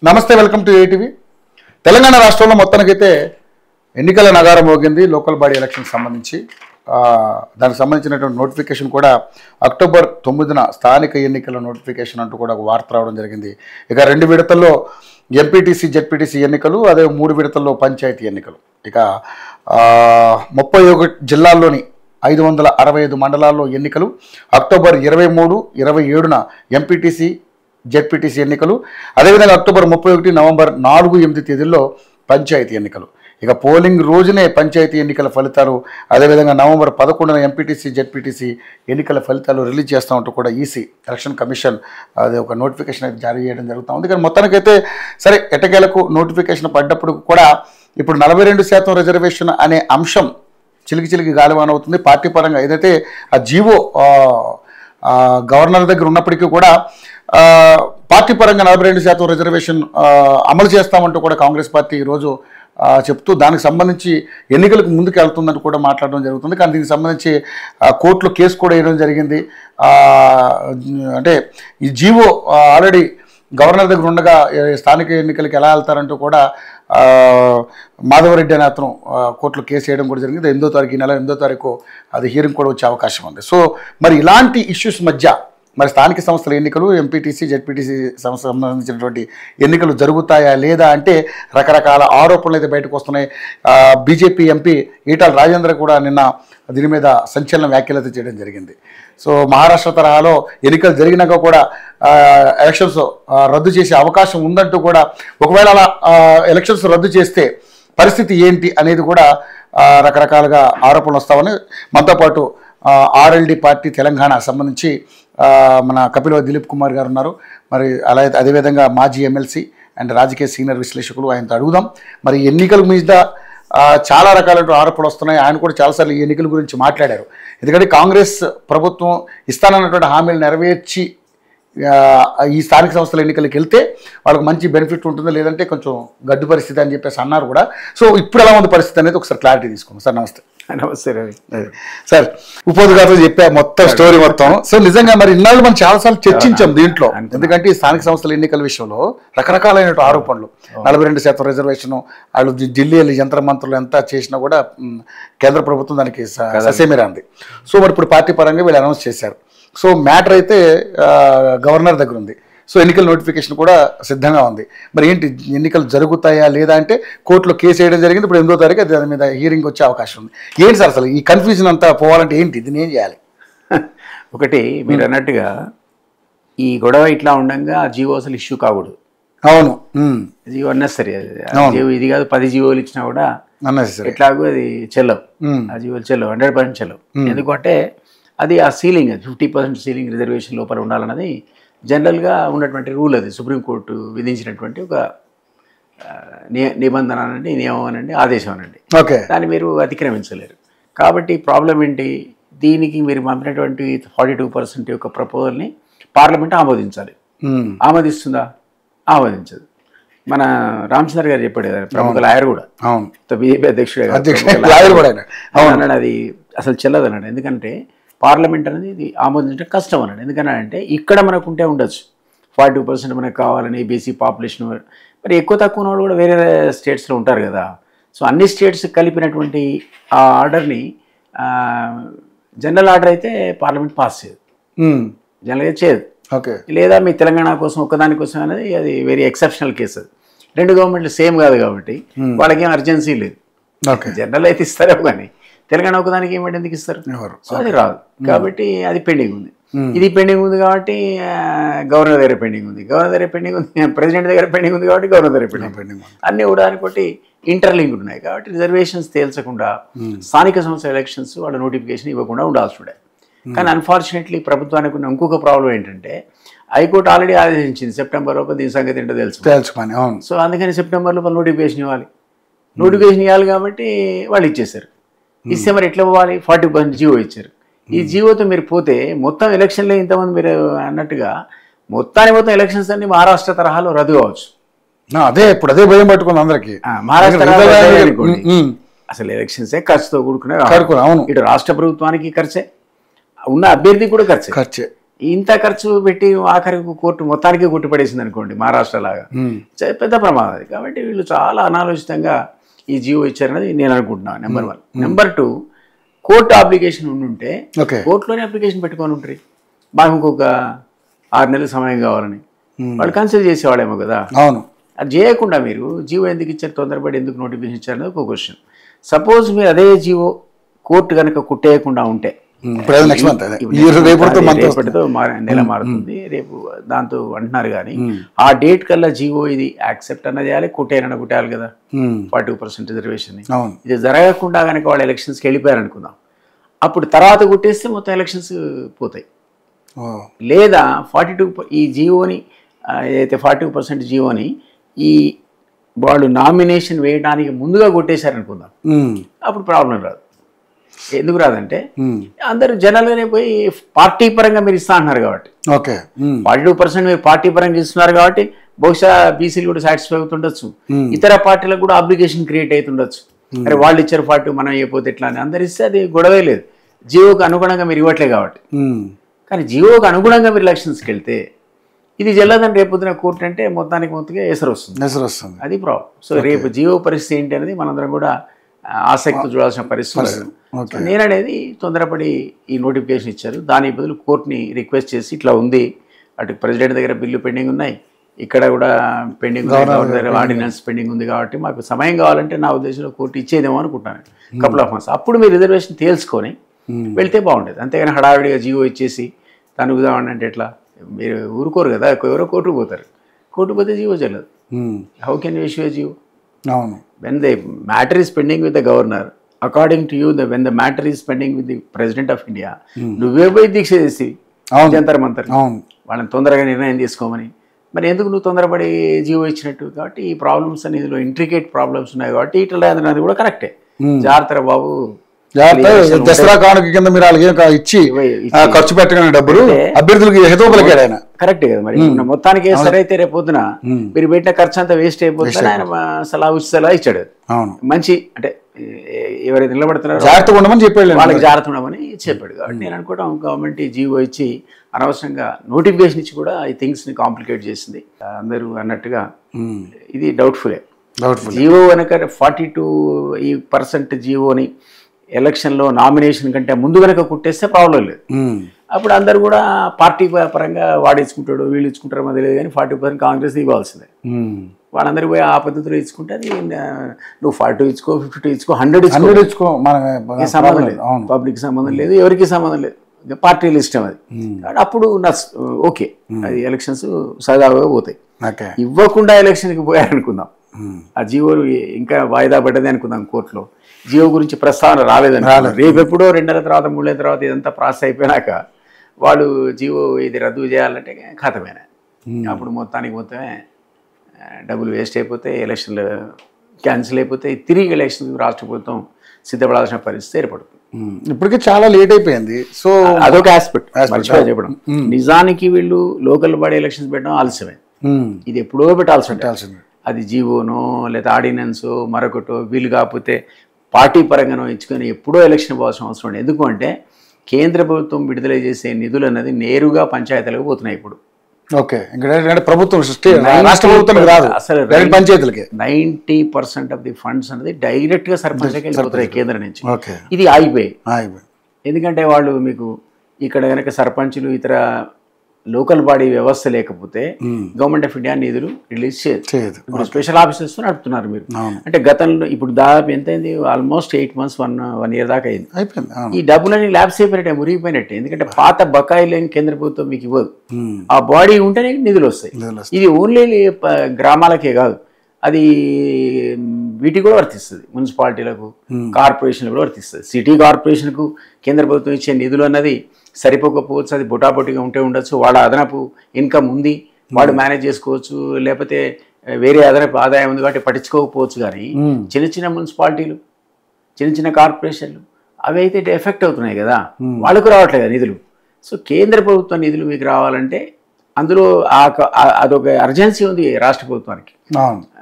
నమస్తే, welcome to ATV. Telangana రాష్ట్రంలో మొత్తానికైతే ఎన్నికల నగారం మోగింది. లోకల్ బాడీ ఎలక్షన్ సంబంధించి దానికి సంబంధించినటువంటి నోటిఫికేషన్ కూడా అక్టోబర్ 9న స్థానిక ఎన్నికల నోటిఫికేషన్ అంటూ కూడా ఒక వార్త రావడం జరిగింది. ఇక 2 విడతల్లో ఎంపీటీసీ జెడ్పీటీసీ ఎన్నికలు, అదే 3 విడతల్లో పంచాయతీ ఎన్నికలు. ఇక 31 జిల్లాల్లోని 565 మండలాల్లో ఎన్నికలు. అక్టోబర్ 23, 27న ఎంపీటీసీ జెడ్పీటీసీ ఎన్నికలు, అదేవిధంగా అక్టోబర్ 31, నవంబర్ 4, 8 తేదీల్లో పంచాయతీ ఎన్నికలు. ఇక పోలింగ్ రోజునే పంచాయతీ ఎన్నికల ఫలితాలు, అదేవిధంగా నవంబర్ 11న ఎంపీటీసీ జెడ్పీటీసీ ఎన్నికల ఫలితాలు రిలీజ్ చేస్తామంటూ కూడా ఈసీ ఎలక్షన్ కమిషన్ అది ఒక నోటిఫికేషన్ అయితే జారీ చేయడం జరుగుతూ ఉంది. కానీ మొత్తానికైతే సరే, ఎట్టకేలకు నోటిఫికేషన్ పడ్డప్పుడు కూడా ఇప్పుడు 42% రిజర్వేషన్ అనే అంశం చిలికి గాలివాన అవుతుంది. పార్టీ పరంగా ఏదైతే ఆ జీవో గవర్నర్ దగ్గర ఉన్నప్పటికీ కూడా పార్టీ పరంగా 42% రిజర్వేషన్ అమలు చేస్తామంటూ కూడా కాంగ్రెస్ పార్టీ ఈరోజు చెప్తూ దానికి సంబంధించి ఎన్నికలకు ముందుకు వెళ్తుందని కూడా మాట్లాడడం జరుగుతుంది. కానీ దీనికి సంబంధించి కోర్టులో కేసు కూడా వేయడం జరిగింది. అంటే ఈ జీవో ఆల్రెడీ గవర్నర్ దగ్గర ఉండగా స్థానిక ఎన్నికలకు ఎలా వెళ్తారంటూ కూడా మాధవరెడ్డి అనే అతను కోర్టులో కేసు వేయడం కూడా జరిగింది. 8వ తారీఖు, ఈ నెల 8వ తారీఖు అది హియరింగ్ కూడా వచ్చే అవకాశం ఉంది. సో మరి ఇలాంటి ఇష్యూస్ మధ్య మరి స్థానిక సంస్థల ఎన్నికలు, ఎంపీటీసీ జెడ్పీటీసీ సంస్థ సంబంధించినటువంటి ఎన్నికలు జరుగుతాయా లేదా అంటే రకరకాల ఆరోపణలు అయితే బయటకు వస్తున్నాయి. బీజేపీ ఎంపీ ఈటల రాజేంద్ర కూడా నిన్న దీని మీద సంచలన వ్యాఖ్యలు అయితే చేయడం జరిగింది. సో మహారాష్ట్ర తరహాలో ఎన్నికలు జరిగినాక కూడా ఎలక్షన్స్ రద్దు చేసే అవకాశం ఉందంటూ కూడా, ఒకవేళ అలా ఎలక్షన్స్ రద్దు చేస్తే పరిస్థితి ఏంటి అనేది కూడా రకరకాలుగా ఆరోపణలు వస్తామని మనతో పాటు ఆర్ఎల్డి పార్టీ తెలంగాణ సంబంధించి మన కపిల్ దిలీప్ కుమార్ గారు ఉన్నారు. మరి అలా అదేవిధంగా మాజీ ఎమ్మెల్సీ అండ్ రాజకీయ సీనియర్ విశ్లేషకులు, ఆయనతో అడుగుదాం. మరి ఎన్నికల మీద చాలా రకాల ఆరోపణలు వస్తున్నాయి. ఆయన కూడా చాలాసార్లు ఈ ఎన్నికల గురించి మాట్లాడారు. ఎందుకంటే కాంగ్రెస్ ప్రభుత్వం ఇస్తానన్నటువంటి హామీలు నెరవేర్చి ఈ స్థానిక సంస్థల ఎన్నికలకు వెళ్తే వాళ్ళకి మంచి బెనిఫిట్ ఉంటుంది, లేదంటే కొంచెం గడ్డు పరిస్థితి అని చెప్పేసి అన్నారు కూడా. సో ఇప్పుడు ఎలా ఉంది పరిస్థితి అనేది ఒకసారి క్లారిటీ తీసుకుందాం. సార్ నమస్తే. నమస్తే రవి. సార్, ఉపోద్ గారితో చెప్పా మొత్తం స్టోరీ మొత్తం. సో నిజంగా మరి ఇన్నాళ్ళు మనం చాలాసార్లు చర్చించాం దీంట్లో. ఎందుకంటే ఈ స్థానిక సంస్థల ఎన్నికల విషయంలో రకరకాలైన ఆరోపణలు, 42% రిజర్వేషన్, వాళ్ళు ఢిల్లీ యంత్ర మంత్రులు ఎంత చేసినా కూడా కేంద్ర ప్రభుత్వం దానికి ససేమిరాంది. సో మరి ఇప్పుడు పార్టీ పరంగా వీళ్ళు అనౌన్స్ చేశారు. సో మ్యాటర్ అయితే గవర్నర్ దగ్గర ఉంది. సో ఎన్నికల నోటిఫికేషన్ కూడా సిద్ధంగా ఉంది. మరి ఏంటి, ఎన్నికలు జరుగుతాయా లేదా అంటే కోర్టులో కేసు వేయడం జరిగింది. ఇప్పుడు 8వ తారీఖు దాని మీద హియరింగ్ వచ్చే అవకాశం ఉంది. ఏంటి సార్ అసలు ఈ కన్ఫ్యూజన్ అంతా పోవాలంటే ఏంటి, దీన్ని ఏం చేయాలి? ఒకటి మీరు అన్నట్టుగా ఈ గొడవ ఇట్లా ఉండగా ఆ జీవో అసలు ఇష్యూ కాకూడదు. అవును, జీవో అన్నెసరీ. జీవో ఇది కాదు, 10 జీవోలు ఇచ్చినా కూడా ఎట్లాగో అది చెల్లవు. ఆ జీవోలు చెల్లవు, 100% చెల్లవు. ఎందుకంటే అది ఆ సీలింగ్, 50% సీలింగ్ రిజర్వేషన్ లోపల ఉండాలన్నది జనరల్గా ఉన్నటువంటి రూల్. అది సుప్రీంకోర్టు విధించినటువంటి ఒక నిబంధన అనండి, నియమం అనండి, ఆదేశం అనండి. ఓకే, దాన్ని మీరు అతిక్రమించలేరు. కాబట్టి ప్రాబ్లం ఏంటి, దీనికి మీరు పంపినటువంటి 42% యొక్క ప్రపోజల్ని పార్లమెంట్ ఆమోదించాలి. ఆమోదిస్తుందా? ఆమోదించదు. మన రామచంద్ర గారు చెప్పాడు కదా, ప్రముఖ లాయర్ కూడా, బీజేపీ అధ్యక్షుడే అన్నాడు, అది అసలు చెల్లదు అన్నాడు. ఎందుకంటే పార్లమెంట్ అనేది ఇది ఆమోదించడం కష్టం అన్నాడు. ఎందుకనంటే ఇక్కడ మనకు ఉంటే ఉండొచ్చు 42% మనకు కావాలని, బీసీ పాపులేషన్. మరి ఎక్కువ తక్కువ వాళ్ళు కూడా వేరే స్టేట్స్లో ఉంటారు కదా. సో అన్ని స్టేట్స్ కలిపినటువంటి ఆ ఆర్డర్ని జనరల్ ఆర్డర్ అయితే పార్లమెంట్ పాస్ చేయదు, జనరల్గా చేయదు. ఓకే, లేదా మీ తెలంగాణ కోసం ఒక్కదానికోసం అనేది అది వెరీ ఎక్సెప్షనల్ కేసు. అది 2 గవర్నమెంట్లు సేమ్ కాదు కాబట్టి వాళ్ళకేం అర్జెన్సీ లేదు. జనరల్ అయితే ఇస్తారేమో, కానీ తెలంగాణ ఒకదానికి ఏమంటే ఎందుకు ఇస్తారు? సో అది రాదు. కాబట్టి అది పెండింగ్ ఉంది. ఇది పెండింగ్ ఉంది కాబట్టి గవర్నర్ దగ్గర పెండింగ్ ఉంది, గవర్నర్ దగ్గర పెండింగ్ ఉంది, ప్రెసిడెంట్ దగ్గర పెండింగ్ ఉంది కాబట్టి గవర్నర్ దగ్గర పెండింగ్. అన్నీ కూడా అనుకోటి ఇంటర్లింక్డ్ ఉన్నాయి. కాబట్టి రిజర్వేషన్స్ తేల్చకుండా స్థానిక సంస్థల ఎలక్షన్స్ వాళ్ళ నోటిఫికేషన్ ఇవ్వకుండా ఉండాల్సి ఉండే. కానీ అన్ఫార్చునేట్లీ ప్రభుత్వానికి ఉన్న ఇంకొక ప్రాబ్లం ఏంటంటే, హైకోర్టు ఆల్రెడీ ఆదేశించింది సెప్టెంబర్ లోపల దీని సంగతి ఏంటో తెలుసుకొని. సో అందుకని సెప్టెంబర్ లోపల నోటిఫికేషన్ ఇవ్వాలి. నోటిఫికేషన్ ఇవ్వాలి కాబట్టి వాళ్ళు ఇచ్చేశారు. ఇస్తే మరి ఎట్లా పోవాలి? 40% జీవో ఇచ్చారు. ఈ జీవోతో మీరు పోతే మొత్తం ఎలక్షన్లో ఇంతమంది మీరు అన్నట్టుగా మొత్తం ఎలక్షన్స్ అన్ని మహారాష్ట్ర తరహాలో రద్దు కావచ్చు. అదే ఇప్పుడు అదే భయం పట్టుకుంది అందరికి. మహారాష్ట్ర అసలు ఎలక్షన్సే ఖర్చుతో కూడుకునే. ఇటు రాష్ట్ర ప్రభుత్వానికి ఖర్చే, ఉన్న అభ్యర్థి కూడా ఖర్చే. ఇంత ఖర్చు పెట్టి ఆఖరికి కోర్టు మొత్తానికి కొట్టిపడేసింది అనుకోండి మహారాష్ట్ర లాగా, పెద్ద ప్రమాదం అది. కాబట్టి వీళ్ళు చాలా అనాలోచితంగా ఈ జీవో ఇచ్చారనేది నేను అనుకుంటున్నాను. నెంబర్ 1. నెంబర్ 2, కోర్టు అప్లికేషన్ ఉండుంటే కోర్టులోనే అప్లికేషన్ పెట్టుకొని ఉంటారు, మాకు ఇంకొక 6 నెలల సమయం కావాలని వాళ్ళు కన్సిడర్ చేసేవాళ్ళేమో కదా. అవును, అది చేయకుండా మీరు జీవో ఎందుకు ఇచ్చారు, తొందరపడి ఎందుకు నోటిఫికేషన్ ఇచ్చారనేది ఒక క్వశ్చన్. సపోజ్ మీరు అదే జీవో కోర్టు కనుక కుట్టేయకుండా ఉంటే, రేపటితో నెల మారుతుంది, రేపు దాంతో అంటున్నారు కానీ ఆ డేట్ కల్లా జీవో ఇది యాక్సెప్ట్ అన్న చేయాలి, కుట్టేనన్న కుట్టాలి కదా 40% రిజర్వేషన్. ఇది జరగకుండా కనుక వాళ్ళు ఎలక్షన్స్కి వెళ్ళిపోయారు అనుకుందాం, అప్పుడు తర్వాత కుట్టేస్తే మొత్తం ఎలక్షన్స్ పోతాయి. లేదా 42 ఈ జీవోని ఏదైతే 42% జీవోని ఈ వాళ్ళు నామినేషన్ వేయడానికి ముందుగా కొట్టేశారనుకుందాం, అప్పుడు ప్రాబ్లం రాదు. ఎందుకు రాదంటే అందరూ జనాలుగానే పోయి పార్టీ పరంగా మీరు ఇస్తా అంటున్నారు కాబట్టి, 42% మీరు పార్టీ పరంగా ఇస్తున్నారు కాబట్టి బహుశా బీసీలు కూడా సాటిస్ఫై అవుతుండొచ్చు, ఇతర పార్టీలకు కూడా అప్లికేషన్ క్రియేట్ అవుతుండొచ్చు. అరే వాళ్ళు ఇచ్చారు 42 మనం అయిపోతే ఎట్లా అని అందరు ఇస్తే అది గొడవే లేదు, జీవోకి అనుగుణంగా మీరు ఇవ్వట్లే కాబట్టి. కానీ జీవోకి అనుగుణంగా మీరు ఎలక్షన్స్కి వెళ్తే ఇది జల్లదని రేపొద్దున కోర్టు అంటే మొత్తానికి ఎసరు వస్తుంది, అది ప్రాబ్లం. సో రేపు జీవో పరిస్థితి ఏంటి అనేది మనందరం కూడా ఆసక్తి చూడాల్సిన పరిస్థితి. నేననేది తొందరపడి ఈ నోటిఫికేషన్ ఇచ్చారు, దాని బదులు కోర్టుని రిక్వెస్ట్ చేసి ఇట్లా ఉంది, అటు ప్రెసిడెంట్ దగ్గర బిల్లు పెండింగ్ ఉన్నాయి, ఇక్కడ కూడా పెండింగ్ ఉంది, ఆర్డినెన్స్ పెండింగ్ ఉంది, కాబట్టి మాకు సమయం కావాలంటే నా ఉద్దేశంలో కోర్టు ఇచ్చేదేమో అనుకుంటాను, కపుల్ ఆఫ్ మంత్స్. అప్పుడు మీరు రిజర్వేషన్ తేల్చుకొని వెళ్తే బాగుండేది. అంతేగాని హడావిడిగా జీవో ఇచ్చేసి తనుగుదామని అంటే ఎట్లా, మీరు ఊరుకోరు కదా, ఎవరో కోర్టుకు పోతారు, కోర్టు పోతే జీవో చెల్లదు. How can you issue A GO? When the matter is pending with the governor, according to you, when the matter is pending with the President of India, నువ్వే పోయి దీక్ష చేసి జంతర్ మంతర్ వాళ్ళని తొందరగా నిర్ణయం తీసుకోమని, మరి ఎందుకు నువ్వు తొందరపడి జీవో ఇచ్చినట్టు? కాబట్టి ఈ ప్రాబ్లమ్స్ అని ఇందులో ఇంట్రికేట్ ప్రాబ్లమ్స్ ఉన్నాయి కాబట్టి ఇట్లా అది కూడా కరెక్టే. జాగ్రత్త బాబు, దసరా కానుక కింద మీరు వాళ్ళకి ఇచ్చి ఖర్చు పెట్టగానే డబ్బులు అభ్యర్థులకి హితోపలికాడు ఆయన, కరెక్టే కదా. మరి మొత్తానికి సరైతే రేపు పొద్దున మీరు పెట్టిన ఖర్చు అంతా వేస్ట్ అయిపోతుంది, ఆయన సలహా ఇచ్చాడు. మంచి అంటే ఎవరైతే నిలబడుతున్నారో జాగ్రత్తగా ఉండమని చెప్పాడు, వాళ్ళకి జాగ్రత్త ఉండమని చెప్పాడు. కాబట్టి నేను అనుకోవడం గవర్నమెంట్ జీవో ఇచ్చి అనవసరంగా నోటిఫికేషన్ ఇచ్చి కూడా ఈ థింగ్స్ని కాంప్లికేట్ చేసింది. అందరూ అన్నట్టుగా ఇది డౌట్ఫుల్. జీవో వెనక 42% జీవోని ఎలక్షన్లో నామినేషన్ కంటే ముందు కనుక కుట్టేస్తే ప్రాబ్లం లేదు. అప్పుడు అందరు కూడా పార్టీ పరంగా వాడు ఇచ్చుకుంటాడు వీళ్ళు ఇచ్చుకుంటారు మధ్య లేదు, కానీ 40% కాంగ్రెస్ ఇవ్వాల్సిందే. వాళ్ళందరూ పోయి ఆ పద్ధతిలో ఇచ్చుకుంటే అది నువ్వు 42 ఇచ్చుకో, 52 ఇచ్చుకో, 100 ఇచ్చుకో, సంబంధం లేదు, పబ్లిక్ సంబంధం లేదు, ఎవరికి సంబంధం లేదు, పార్టీలు ఇష్టం అది. అప్పుడు ఓకే, అది ఎలక్షన్స్ సజావుగా పోతాయి. ఇవ్వకుండా ఎలక్షన్కి పోయారనుకుందాం, ఆ జీవోలు ఇంకా వాయిదా పడ్డది అనుకుందాం, కోర్టులో జీవో గురించి ప్రస్తావన రాలేదని, రేపు ఎప్పుడో 2 నెలల తర్వాత 3 నెలల తర్వాత ఇదంతా ప్రాసెస్ అయిపోయినాక వాళ్ళు జీవో ఇది రద్దు చేయాలంటే ఖాతమేనా, అప్పుడు మొత్తమే డబ్బులు వేస్ట్ అయిపోతాయి, ఎలక్షన్లు క్యాన్సిల్ అయిపోతాయి, తిరిగి ఎలక్షన్ రాష్ట్ర ప్రభుత్వం సిద్ధపడాల్సిన పరిస్థితి ఏర్పడుతుంది. ఇప్పటికే చాలా లేట్ అయిపోయింది. సో అదొక ఆస్పెక్ట్ మర్చిపోయి చెప్పడం. నిజానికి వీళ్ళు లోకల్ బాడీ ఎలక్షన్స్ పెట్టడం ఆలస్యమే, ఇది ఎప్పుడో పెట్టాల్సింది. అది జీవోనో లేదా ఆర్డినెన్సో మరొకటో వీలు కాకపోతే పార్టీ పరంగానో ఇచ్చుకొని ఎప్పుడో ఎలక్షన్ పోవాల్సిన అవసరం ఉంది. ఎందుకు అంటే కేంద్ర ప్రభుత్వం విడుదల చేసే నిధులు అన్నది నేరుగా పంచాయతీలకు పోతున్నాయి ఇప్పుడు. ఓకే, ప్రభుత్వం రాష్ట్ర ప్రభుత్వం రాదు, అసలు పంచాయతీలకి 90% ఆఫ్ ది ఫండ్స్ అనేది డైరెక్ట్ గా సర్పంచ్కి వెళ్ళిపోతున్నాయి కేంద్రం నుంచి. ఇది ఆగిపోయి, ఎందుకంటే వాళ్ళు మీకు ఇక్కడ కనుక సర్పంచులు ఇతర లోకల్ బాడీ వ్యవస్థ లేకపోతే గవర్నమెంట్ ఆఫ్ ఇండియా నిధులు రిలీజ్ చేయదు. ఇప్పుడు స్పెషల్ ఆఫీసర్స్ నడుపుతున్నారు మీరు. అంటే గతంలో ఇప్పుడు దాదాపు ఎంత అయింది, ఆల్మోస్ట్ 8 months 1 year దాకా అయింది. ఈ డబ్బులన్నీ ల్యాబ్స్ అయిపోయినట్టే, మురిగిపోయినట్టే. ఎందుకంటే పాత బకాయిలు కేంద్ర ప్రభుత్వం మీకు ఇవ్వదు, ఆ బాడీ ఉంటేనే నిధులు వస్తాయి. ఇది ఓన్లీ గ్రామాలకే కాదు, అది వీటికి కూడా వర్తిస్తుంది, మున్సిపాలిటీలకు కార్పొరేషన్లకు కూడా వర్తిస్తుంది. సిటీ కార్పొరేషన్కు కేంద్ర ప్రభుత్వం ఇచ్చే నిధులు అన్నది సరిపోకపోవచ్చు, అది బొటాబొటిగా ఉండొచ్చు, వాడు అదనపు ఇన్కమ్ ఉంది వాడు మేనేజ్ చేసుకోవచ్చు, లేకపోతే వేరే అదనపు ఆదాయం ఉంది కాబట్టి పట్టించుకోకపోవచ్చు. కానీ చిన్న చిన్న మున్సిపాలిటీలు చిన్న చిన్న కార్పొరేషన్లు అవి అయితే ఎఫెక్ట్ అవుతున్నాయి కదా, వాళ్ళకు రావట్లేదు నిధులు. సో కేంద్ర ప్రభుత్వ నిధులు మీకు రావాలంటే అందులో అదొక అర్జెన్సీ ఉంది రాష్ట్ర ప్రభుత్వానికి.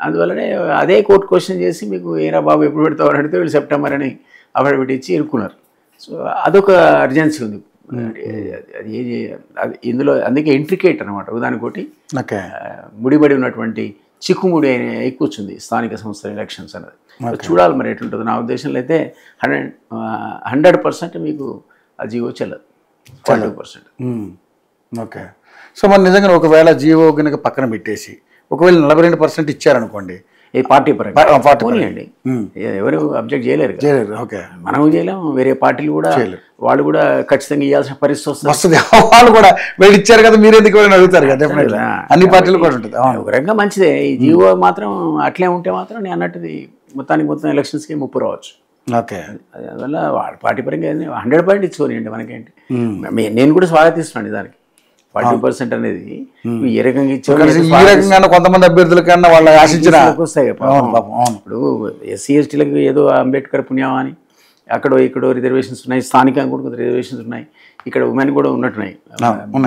అందువల్లనే అదే కోర్టు క్వశ్చన్ చేసి మీకు ఏరా బాబు ఎప్పుడు పెడతావు అని అడిగితే వీళ్ళు సెప్టెంబర్ అని అఫిడవిట్ ఇచ్చి ఇరుక్కున్నారు. సో అదొక అర్జెన్సీ ఉంది. అది ఇందులో అందుకే ఇంట్రికేట్ అనమాట. దానికోటి ఓకే ముడిపడి ఉన్నటువంటి చిక్కుముడి ఎక్కువ వచ్చింది స్థానిక సంస్థల ఎలక్షన్స్ అనేది. చూడాలి మరి ఎట్లుంటుంది. నా ఉద్దేశంలో అయితే 100% మీకు ఆ జీవో చెల్లదు, 40%. ఓకే. సో మరి నిజంగా ఒకవేళ జీవో కనుక పక్కన పెట్టేసి ఒకవేళ 42% ఇచ్చారనుకోండి, ఏ పార్టీ పరంగా పోనీయండి, ఎవరు అబ్జెక్ట్ చేయలేరు. ఓకే, మనం చేయలేము, వేరే పార్టీలు కూడా వాళ్ళు కూడా ఖచ్చితంగా ఇవ్వాల్సిన పరిస్థితి వస్తుంది. వాళ్ళు కూడా వీళ్ళు ఇచ్చారు కదా మీరు ఎందుకు అడుగుతారు కదా, అన్ని పార్టీలు కూడా ఉంటుంది. ఒక రకంగా మంచిదే. ఈ జీవో మాత్రం అట్లే ఉంటే మాత్రం నేను అన్నట్టుది మొత్తం ఎలక్షన్స్కి ముప్పు రావచ్చు. ఓకే, అందువల్ల వాళ్ళ పార్టీ పరంగా 100% ఇచ్చుకోనియండి, మనకేంటి. నేను కూడా స్వాగతిస్తున్నాను దానికి. 40% అనేది ఏ రకంగా ఇచ్చారు, కొంతమంది అభ్యర్థుల కన్నా వాళ్ళు ఆశించిన వస్తాయి. ఇప్పుడు ఎస్సీ ఎస్టీలకు ఏదో అంబేద్కర్ పుణ్యం అని అక్కడో ఇక్కడో రిజర్వేషన్స్ ఉన్నాయి, స్థానికంగా కూడా రిజర్వేషన్స్ ఉన్నాయి, ఇక్కడ ఉమెన్ కూడా ఉన్నట్టున్నాయి,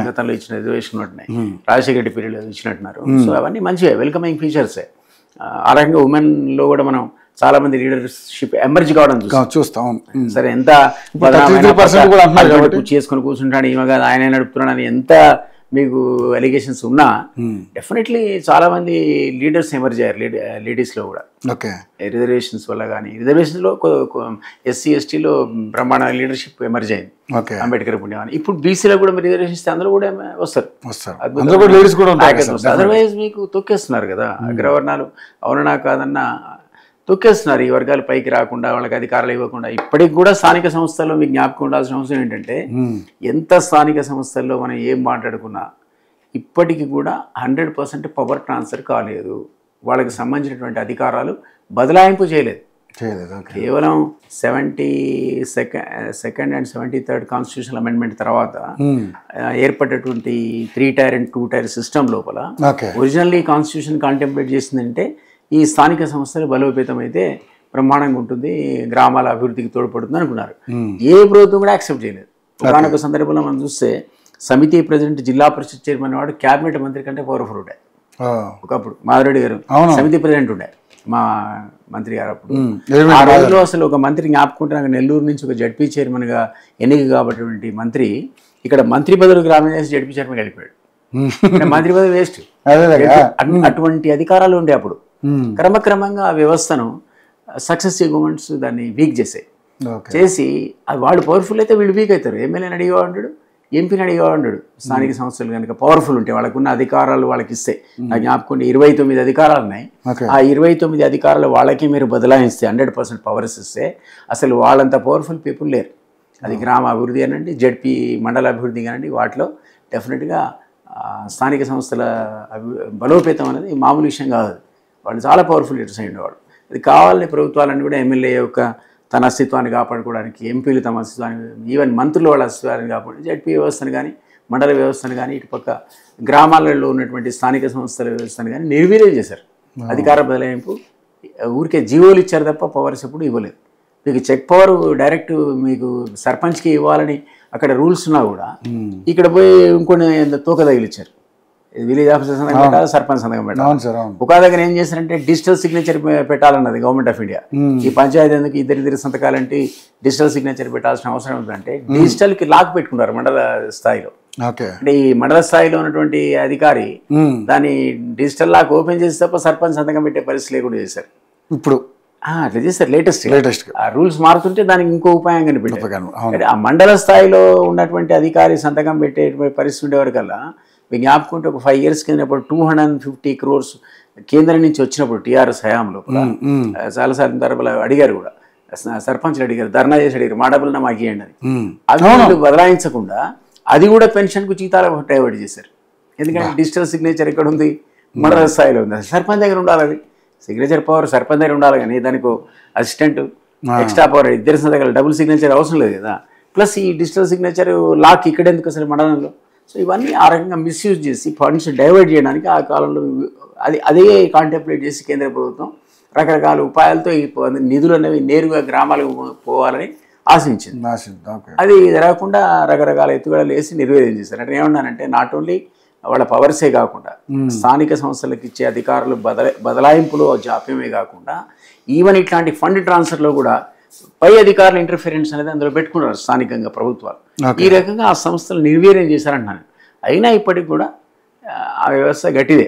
గతంలో ఇచ్చిన రిజర్వేషన్ ఉన్నట్టున్నాయి, రాజశేఖర రెడ్డి పీరియడ్ ఇచ్చినట్టున్నారు. సో అవన్నీ మంచివే, వెల్కమింగ్ ఫీచర్సే. ఆ రకంగా ఉమెన్లో కూడా మనం చాలా మంది లీడర్షిప్ ఎమర్జ్ కావడం చూస్తాం. సరే, ఎంత చేసుకొని కూర్చుంటాడు ఈమె కాదు ఆయన నడుపుతున్నాడు అని ఎంత మీకు ఎలిగేషన్స్ ఉన్నా డెఫినెట్లీ చాలా మంది లీడర్స్ ఎమర్జ్ అయ్యారు లేడీస్లో కూడా. ఓకే, రిజర్వేషన్స్ వల్ల కానీ రిజర్వేషన్స్లో ఎస్సీ ఎస్టీలో బ్రహ్మాండ లీడర్షిప్ ఎమర్జ్ అయింది, అంబేద్కర్ పుణ్యం అని. ఇప్పుడు బీసీలో కూడా మీరు రిజర్వేషన్స్ అందులో కూడా వస్తారు. అదర్వైజ్ మీకు తొక్కేస్తున్నారు కదా అగ్రవర్ణాలు, అవునన్నా కాదన్నా తొక్కేస్తున్నారు. ఈ వర్గాలు పైకి రాకుండా, వాళ్ళకి అధికారాలు ఇవ్వకుండా. ఇప్పటికి కూడా స్థానిక సంస్థల్లో మీకు జ్ఞాపకం ఉండాల్సిన అవసరం ఏంటంటే, ఎంత స్థానిక సంస్థల్లో మనం ఏం మాట్లాడుకున్నా ఇప్పటికి కూడా 100% పవర్ ట్రాన్స్ఫర్ కాలేదు. వాళ్ళకి సంబంధించినటువంటి అధికారాలు బదలాయింపు చేయలేదు. కేవలం 72nd and 73rd constitutional amendment తర్వాత ఏర్పడేటువంటి 3 tier and 2 tier సిస్టమ్ లోపల ఒరిజినల్లీ కాన్స్టిట్యూషన్ కాంటెంప్లేట్ చేసిందంటే ఈ స్థానిక సంస్థలు బలోపేతం అయితే బ్రహ్మాండంగా ఉంటుంది, గ్రామాల అభివృద్ధికి తోడ్పడుతుంది అనుకున్నారు. ఏ ప్రభుత్వం కూడా యాక్సెప్ట్ చేయలేదు. ఒకనొక సందర్భంలో మనం చూస్తే సమితి ప్రెసిడెంట్, జిల్లా పరిషత్ చైర్మన్ వాడు క్యాబినెట్ మంత్రి కంటే పవర్ఫుల్ ఉండే. ఒకప్పుడు మాధవరెడ్డి గారు సమితి ప్రెసిడెంట్ ఉండే, మా మంత్రి గారు. అప్పుడు ఆ రోజులో అసలు ఒక మంత్రి జ్ఞాపకుంటే నాకు నెల్లూరు నుంచి ఒక జడ్పీ చైర్మన్గా ఎన్నిక కాబట్టినటువంటి మంత్రి ఇక్కడ మంత్రి పదవులకు రామని చేసి జడ్పీ చైర్మన్ వెళ్ళిపోయాడు. మంత్రి పదవి వేస్ట్. అటువంటి అధికారాలు ఉండే అప్పుడు. క్రమక్రమంగా ఆ వ్యవస్థను సక్సెసివ్ గవర్నమెంట్స్ దాన్ని వీక్ చేసాయి. చేసి అది వాళ్ళు పవర్ఫుల్ అయితే వీళ్ళు వీక్ అవుతారు. ఎమ్మెల్యేని అడిగేవాడు, ఎంపీని అడిగేవాడు. స్థానిక సంస్థలు కనుక పవర్ఫుల్ ఉంటే వాళ్ళకున్న అధికారాలు వాళ్ళకి ఇస్తే, నాకు జ్ఞాపకం 29 అధికారాలు ఉన్నాయి. ఆ 29 అధికారాలు వాళ్ళకి మీరు బదలాయిస్తే 100% పవర్స్ ఇస్తే అసలు వాళ్ళంత పవర్ఫుల్ పీపుల్ లేరు. అది గ్రామ అభివృద్ధి అనండి, జడ్పీ మండల అభివృద్ధి కానండి, వాటిలో డెఫినెట్గా స్థానిక సంస్థల బలోపేతం అనేది మామూలు విషయం కాదు. వాళ్ళు చాలా పవర్ఫుల్ లీడర్స్ అయి ఉండేవాళ్ళు. అది కావాలని ప్రభుత్వాలను కూడా ఎమ్మెల్యే యొక్క తన అస్తిత్వాన్ని కాపాడుకోవడానికి, ఎంపీలు తమ అస్తిత్వాన్ని, ఈవెన్ మంత్రులు వాళ్ళ అస్తిత్వాన్ని కాపాడు జడ్పీ వ్యవస్థను కానీ, మండల వ్యవస్థను కానీ, ఇటుపక్క గ్రామాలలో ఉన్నటువంటి స్థానిక సంస్థల వ్యవస్థను కానీ నిర్వీర్యం చేశారు. అధికార బదలాయింపు ఊరికే జీవోలు ఇచ్చారు తప్ప పవర్స్ ఎప్పుడు ఇవ్వలేదు. మీకు చెక్ పవర్ డైరెక్ట్ మీకు సర్పంచ్కి ఇవ్వాలని అక్కడ రూల్స్ ఉన్నా కూడా ఇక్కడ పోయి ఇంకొన్ని తోక తగిలిచ్చారు. విలేజ్ ఆఫీసర్ సంతకం పెట్టాలి, సర్పంచ్ సంతకం పెట్టాలి. ఒక దగ్గర ఏం చేశారంటే డిజిటల్ సిగ్నేచర్ పెట్టాలన్నది గవర్నమెంట్ ఆఫ్ ఇండియా. ఈ పంచాయతీ ఎందుకు ఇద్దరిద్దరి సంతకాలంటే డిజిటల్ సిగ్నేచర్ పెట్టాల్సిన అవసరం ఉందంటే డిజిటల్కి లాక్ పెట్టుకున్నారు మండల స్థాయిలో. అంటే ఈ మండల స్థాయిలో ఉన్నటువంటి అధికారి దాన్ని డిజిటల్ లాక్ ఓపెన్ చేసి తప్ప సర్పంచ్ సంతకం పెట్టే పరిస్థితి లేకుండా చేశారు. ఇప్పుడు అట్లా చేస్తారు లేటెస్ట్. ఆ రూల్స్ మారుతుంటే దానికి ఇంకో ఉపాయం కనిపెట్టారు. ఆ మండల స్థాయిలో ఉన్నటువంటి అధికారి సంతకం పెట్టే పరిస్థితి ఉండేవారికల్లా మీకు జ్ఞాపకుంటే ఒక 5 years కింద 250 crores కేంద్రం నుంచి వచ్చినప్పుడు టీఆర్ఎస్ హయాంలో చాలాసార్లు సందర్భాలు అడిగారు కూడా, సర్పంచ్లు అడిగారు, ధర్నా చేసి అడిగారు, మా డబ్బులన్నా మాకు ఇవ్వండి అని. అవి బదలాయించకుండా అది కూడా పెన్షన్కు జీతాలు డైవర్ట్ చేశారు. ఎందుకంటే డిజిటల్ సిగ్నేచర్ ఎక్కడ ఉంది, మండల స్థాయిలో ఉంది. సర్పంచ్ దగ్గర ఉండాలి, అది సిగ్నేచర్ పవర్ సర్పంచ్ దగ్గర ఉండాలి. కానీ దానికి అసిస్టెంట్ ఎక్స్ట్రా పవర్ ఇద్దరి సంతకాలు డబుల్ సిగ్నేచర్ అవసరం లేదు కదా. ప్లస్ ఈ డిజిటల్ సిగ్నేచర్ లాక్ ఇక్కడ ఎందుకు అసలు మండలంలో. సో ఇవన్నీ ఆ రకంగా మిస్యూజ్ చేసి ఫండ్స్ డైవర్ట్ చేయడానికి ఆ కాలంలో అదే కాంటెంప్లేట్ చేసి కేంద్ర ప్రభుత్వం రకరకాల ఉపాయాలతో ఈ నిధులు అనేవి నేరుగా గ్రామాలకు పోవాలని ఆశించింది. అది జరగకుండా రకరకాల ఎత్తుగడలు వేసి నిర్వేదం చేశారు. అంటే ఏమన్నానంటే నాట్ ఓన్లీ వాళ్ళ పవర్సే కాకుండా స్థానిక సంస్థలకు ఇచ్చే అధికారులు బదలాయింపులో జాప్యమే కాకుండా ఈవెన్ ఇట్లాంటి ఫండ్ ట్రాన్స్ఫర్లో కూడా పై అధికారుల ఇంటర్ఫిరెన్స్ అనేది అందులో పెట్టుకున్నారు స్థానికంగా ప్రభుత్వాలు. ఈ రకంగా ఆ సంస్థలు నిర్వీర్యం చేశారంటున్నాను. అయినా ఇప్పటికి కూడా ఆ వ్యవస్థ గట్టిదే.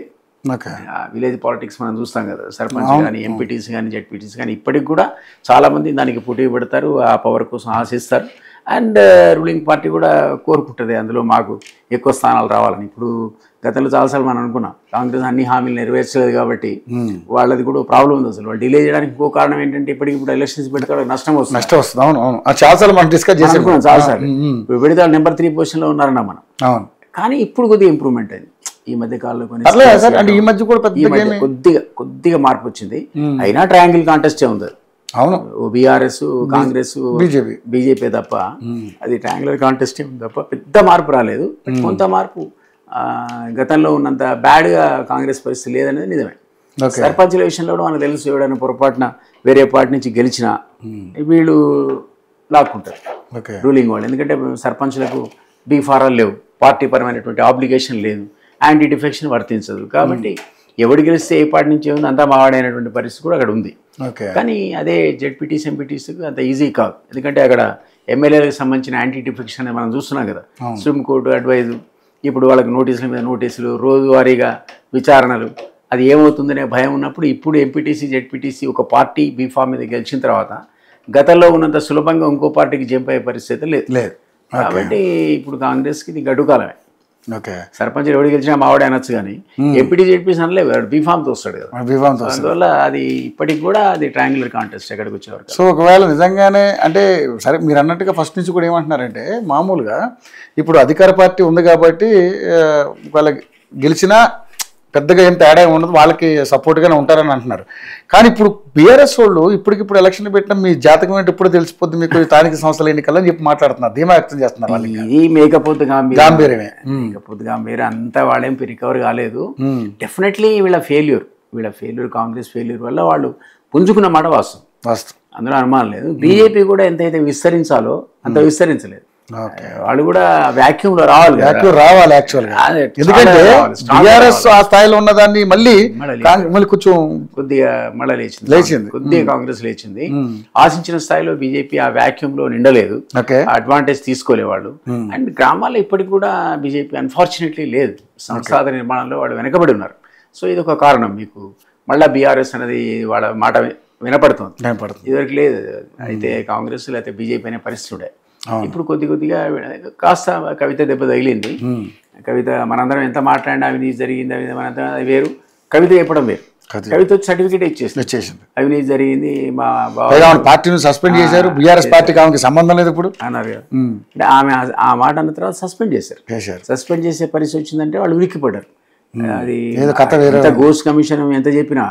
విలేజ్ పాలిటిక్స్ మనం చూస్తాం కదా, సర్పంచ్ కానీ ఎంపీటీసీ కానీ జెడ్పీటీసీ కానీ ఇప్పటికి కూడా చాలామంది దానికి పోటీ పెడతారు, ఆ పవర్ కోసం ఆశిస్తారు. అండ్ రూలింగ్ పార్టీ కూడా కోరుకుంటుంది అందులో మాకు ఎక్కువ స్థానాలు రావాలని. ఇప్పుడు గతంలో చాలాసార్లు మనం అనుకున్నాం కాంగ్రెస్ అన్ని హామీలు నెరవేర్చలేదు కాబట్టి వాళ్ళది కూడా ప్రాబ్లం ఉంది. అసలు వాళ్ళు డిలే చేయడానికి ఇంకో కారణం ఏంటంటే ఇప్పటికి ఇప్పుడు ఎలక్షన్స్ పెడితే నష్టం వస్తుంది. చాలాసార్లు ఇప్పుడు పెడితే నెంబర్ 3 పొజిషన్లో ఉన్నారన్న మనం. కానీ ఇప్పుడు కొద్దిగా ఇంప్రూవ్మెంట్ అయింది ఈ మధ్య కాలంలో. కొద్దిగా మార్పు వచ్చింది. అయినా ట్రయాంగిల్ కాంటెస్టే ఉంది. అవును, బీఆర్ఎస్ కాంగ్రెస్ బీజేపీ తప్ప అది ట్రయాంగులర్ కాంటెస్టే ఉంది తప్ప పెద్ద మార్పు రాలేదు. కొంత మార్పు గతంలో ఉన్నంత బ్యాడ్గా కాంగ్రెస్ పరిస్థితి లేదనేది నిజమే. సర్పంచుల విషయంలో కూడా మనకు తెలుసు, ఎవడైనా పొరపాటున వేరే పార్టీ నుంచి గెలిచినా వీళ్ళు లాక్కుంటారు రూలింగ్ వాళ్ళు. ఎందుకంటే సర్పంచులకు బీఫారాలు లేవు, పార్టీ పరమైనటువంటి ఆబ్లిగేషన్ లేదు, యాంటీ డిఫెక్షన్ వర్తించదు. కాబట్టి ఎవడు గెలిస్తే ఏ పార్టీ నుంచి ఏముంది అంతా మావాడైనటువంటి పరిస్థితి కూడా అక్కడ ఉంది. కానీ అదే జెడ్పీటీసీ ఎంపీటీసీకి అంత ఈజీ కాదు. ఎందుకంటే అక్కడ ఎమ్మెల్యేలకు సంబంధించిన యాంటీ డిఫెక్షన్ అనేది మనం చూస్తున్నాం కదా. సుప్రీంకోర్టు అడ్వైజు, ఇప్పుడు వాళ్ళకి నోటీసుల మీద నోటీసులు, రోజువారీగా విచారణలు, అది ఏమవుతుందనే భయం ఉన్నప్పుడు ఇప్పుడు ఎంపీటీసీ జెడ్పీటీసీ ఒక పార్టీ బీఫామ్ మీద గెలిచిన తర్వాత గతంలో ఉన్నంత సులభంగా ఇంకో పార్టీకి జంప్ అయ్యే పరిస్థితి లేదు. కాబట్టి ఇప్పుడు కాంగ్రెస్కి ఇది గడ్డుకాలమే. సర్పంచ్ ఎవడు గెలిచినా మావాడే అనొచ్చు, కానీ ఎంపీటీ జెడ్పీసీ అనలేదు, బీఫామ్తో వస్తాడు కదా. అందువల్ల అది ఇప్పటికి కూడా అది ట్రయాంగులర్ కాంటెస్ట్ ఎక్కడికి వచ్చేవారు. సో ఒకవేళ నిజంగానే అంటే సరే మీరు అన్నట్టుగా ఫస్ట్ నుంచి కూడా ఏమంటున్నారంటే మామూలుగా ఇప్పుడు అధికార పార్టీ ఉంది కాబట్టి వాళ్ళ గెలిచినా పెద్దగా ఏం తేడా ఉండదు, వాళ్ళకి సపోర్ట్గానే ఉంటారని అంటున్నారు. కానీ ఇప్పుడు బీఆర్ఎస్ వాళ్ళు ఇప్పటికిప్పుడు ఎలక్షన్ పెట్టిన మీ జాతకం ఏంటి ఇప్పుడు తెలిసిపోద్ది మీకు స్థానిక సంస్థల ఎన్నికలని చెప్పి మాట్లాడుతున్నారు, ధీమా వ్యక్తం చేస్తున్నారు. ఈ మేకపోతే గాంభీర్యమే, మేకపోతే గాంభీర్యం అంతా వాళ్ళేం రికవర్ కాలేదు. డెఫినెట్లీ వీళ్ళ ఫెయిల్యూర్ కాంగ్రెస్ ఫెయిల్యూర్ వల్ల వాళ్ళు పుంజుకున్న మాట వాస్తవం, అందులో అనుమానం లేదు. బీజేపీ కూడా ఎంతైతే విస్తరించాలో అంత విస్తరించలేదు. వాళ్ళు కూడా వ్యాక్యూమ్ లో రావాలి యాక్చువల్గా. ఎందుకంటే టీఆర్ఎస్ ఆ స్థాయిలో ఉన్నదాన్ని మళ్ళీ కొంచెం కొద్దిగా మళ్ళీ లేచింది, కొద్దిగా కాంగ్రెస్ లేచింది. ఆశించిన స్థాయిలో బీజేపీ ఆ వ్యాక్యూమ్ లో నిండలేదు, అడ్వాంటేజ్ తీసుకోలే వాళ్ళు. అండ్ గ్రామాల్లో ఇప్పటికి కూడా బీజేపీ అన్ఫార్చునేట్లీ లేదు, సంస్థాన నిర్మాణంలో వాళ్ళు వెనకబడి ఉన్నారు. సో ఇది ఒక కారణం. మీకు మళ్ళీ బీఆర్ఎస్ అనేది వాళ్ళ మాట వినపడుతుంది, ఇదివరకు లేదు. అయితే కాంగ్రెస్ లేకపోతే బీజేపీ అనే పరిస్థితి ఉండే. ఇప్పుడు కొద్దిగా కాస్త కవిత దెబ్బ తగిలింది. కవిత మనందరం ఎంత మాట్లాడినా అవినీతి జరిగింది, అవినీతి మనందరం అది వేరు, కవిత చెప్పడం వేరు. కవిత సర్టిఫికేట్ ఇచ్చేసింది, అవినీతి జరిగింది, మా పార్టీని సస్పెండ్ చేశారు, బీఆర్ఎస్ పార్టీకి ఆమెకి సంబంధం లేదు ఇప్పుడు అన్నారు కదా. అంటే ఆమె ఆ మాట అన్న తర్వాత సస్పెండ్ చేశారు. సస్పెండ్ చేసే పరిస్థితి వచ్చిందంటే వాళ్ళు ఉలిక్కిపడ్డారు. అది గోస్ కమిషన్ ఎంత చెప్పినా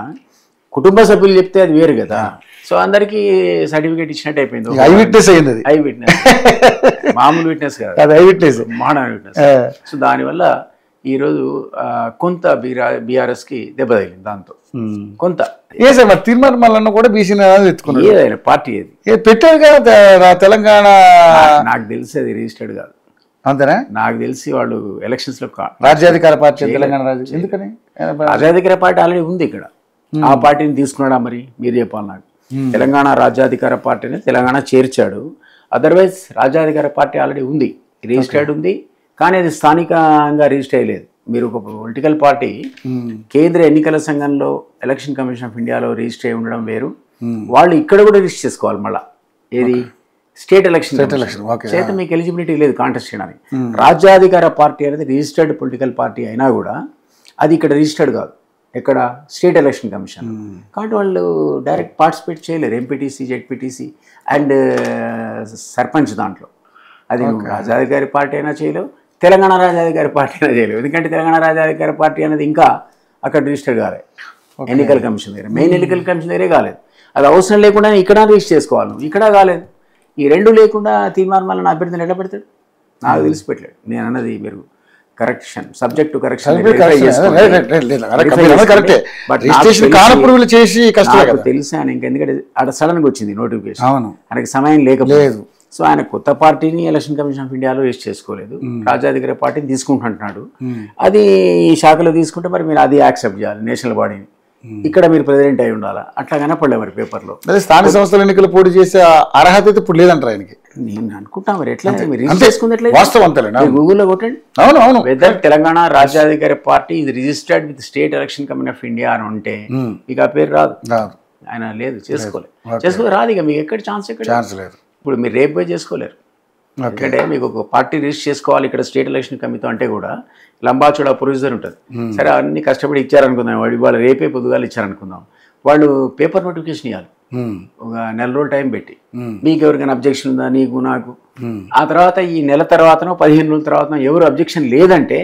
కుటుంబ సభ్యులు చెప్తే అది వేరు కదా. సో అందరికి సర్టిఫికేట్ ఇచ్చినట్టు అయిపోయింది. ఐ విట్నెస్ అయింది, ఐ విట్నెస్, మామూలు విట్నెస్ కాదు, ఐ విట్నెస్, మానవ విట్నెస్. సో దానివల్ల ఈరోజు కొంత బీఆర్ఎస్కి దెబ్బ తగిలింది. దాంతో కొంత తీర్మానం మళ్ళీ కూడా బీసీ ఎత్తుకున్నారు. ఏదైనా పార్టీ ఏది పెట్టారు కదా తెలంగాణ, నాకు తెలిసి అది రిజిస్టర్డ్ కాదు. అంతేనా? నాకు తెలిసి వాళ్ళు ఎలక్షన్స్ లో రాజ్యాధికార పార్టీ తెలంగాణ ఎందుకని రాజ్యాధికార పార్టీ ఆల్రెడీ ఉంది ఇక్కడ, ఆ పార్టీని తీసుకున్నాడా మరి మీరు చెప్పాలి నాకు. తెలంగాణ రాజ్యాధికార పార్టీని తెలంగాణ చేర్చాడు, అదర్వైజ్ రాజ్యాధికార పార్టీ ఆల్రెడీ ఉంది, రిజిస్టర్డ్ ఉంది. కానీ అది స్థానికంగా రిజిస్టర్ అయ్యలేదు. మీరు ఒక పొలిటికల్ పార్టీ కేంద్ర ఎన్నికల సంఘంలో ఎలక్షన్ కమిషన్ ఆఫ్ ఇండియాలో రిజిస్టర్ అయి ఉండడం వేరు, వాళ్ళు ఇక్కడ కూడా రిజిస్టర్ చేసుకోవాలి. మళ్ళీ ఏది స్టేట్ ఎలక్షన్ చేత మీకు ఎలిజిబిలిటీ లేదు కాంటెస్ట్ చేయడానికి. రాజ్యాధికార పార్టీ అనేది రిజిస్టర్డ్ పొలిటికల్ పార్టీ అయినా కూడా అది ఇక్కడ రిజిస్టర్డ్ కాదు, ఎక్కడ స్టేట్ ఎలక్షన్ కమిషన్. కాబట్టి వాళ్ళు డైరెక్ట్ పార్టిసిపేట్ చేయలేరు ఎంపీటీసీ జెడ్పీటీసీ అండ్ సర్పంచ్ దాంట్లో. అది రాజ్యాధికారి పార్టీ అయినా చేయలేవు, తెలంగాణ రాజ్యాధికారి పార్టీ అయినా చేయలేవు. ఎందుకంటే తెలంగాణ రాజ్యాధికారి పార్టీ అనేది ఇంకా అక్కడ రిజిస్టర్ కాలేదు ఎన్నికల కమిషన్ దగ్గర, మెయిన్ ఎన్నికల కమిషన్ దగ్గరే కాలేదు. అది అవసరం లేకుండా ఇక్కడ రిజిస్టర్ చేసుకోవాలి, ఇక్కడ కాలేదు. ఈ రెండు లేకుండా తీర్మానం వల్ల అభ్యర్థిని ఎట్లా పెడతాడు? నాకు తెలిసి పెట్టలేడు. నేను అన్నది మీరు కరెక్షన్, సబ్జెక్ట్ టు కరెక్షన్ తెలుసా ఆయన. ఎందుకంటే అక్కడ సడన్గా వచ్చింది నోటిఫికేషన్, ఆయనకి సమయం లేకపోలేదు. సో ఆయన కొత్త పార్టీని ఎలక్షన్ కమిషన్ ఆఫ్ ఇండియాలో రిజిస్టర్ చేసుకోలేదు, రాజ్యాధికార పార్టీని తీసుకుంటున్నాడు. అది ఈ శాఖలో తీసుకుంటే మరి మీరు అది యాక్సెప్ట్ చేయాలి నేషనల్ బాడీని. ఇక్కడ మీరు ప్రెసిడెంట్ అయి ఉండాలా, అట్లా కనపడలే మరి పేపర్లో. అదే స్థానిక సంస్థల ఎన్నికలు పోటీ చేసే అర్హత అయితే ఇప్పుడు లేదంటారు ఆయనకి. నేను అనుకుంటా మరి ఎట్లా మీరు రిజిస్టర్ చేసుకున్నట్లే వాస్తవం అంతేనా? గూగుల్లో కొట్టండి. అవును అవును. వెదర్ తెలంగాణ రాజ్యాధికారి పార్టీ ఇది registered with state election commission of India అని ఉంటే మీకు ఆ పేరు రాదు. ఆయన లేదు, చేసుకోలేదు రాదు. ఇక మీకు ఎక్కడ ఛాన్స్ లేదు. ఇప్పుడు మీరు రేపు పోయి చేసుకోలేరు. ఎందుకంటే మీకు ఒక పార్టీ రిజిస్టర్ చేసుకోవాలి ఇక్కడ స్టేట్ ఎలక్షన్ కమిటీ అంటే కూడా లంబాచూడ ప్రొసీజర్ ఉంటుంది. సరే అన్ని కష్టపడి ఇచ్చారనుకుందాం, వాడు ఇవాళ రేపే పొద్దుగాలు ఇచ్చారనుకుందాం, వాళ్ళు పేపర్ నోటిఫికేషన్ ఇవ్వాలి ఒక నెల రోజులు టైం పెట్టి. మీకు ఎవరికైనా అబ్జెక్షన్ ఉందా, నీకు నాకు. ఆ తర్వాత ఈ నెల తర్వాతనో 15 రోజుల తర్వాతనో ఎవరు అబ్జెక్షన్ లేదంటే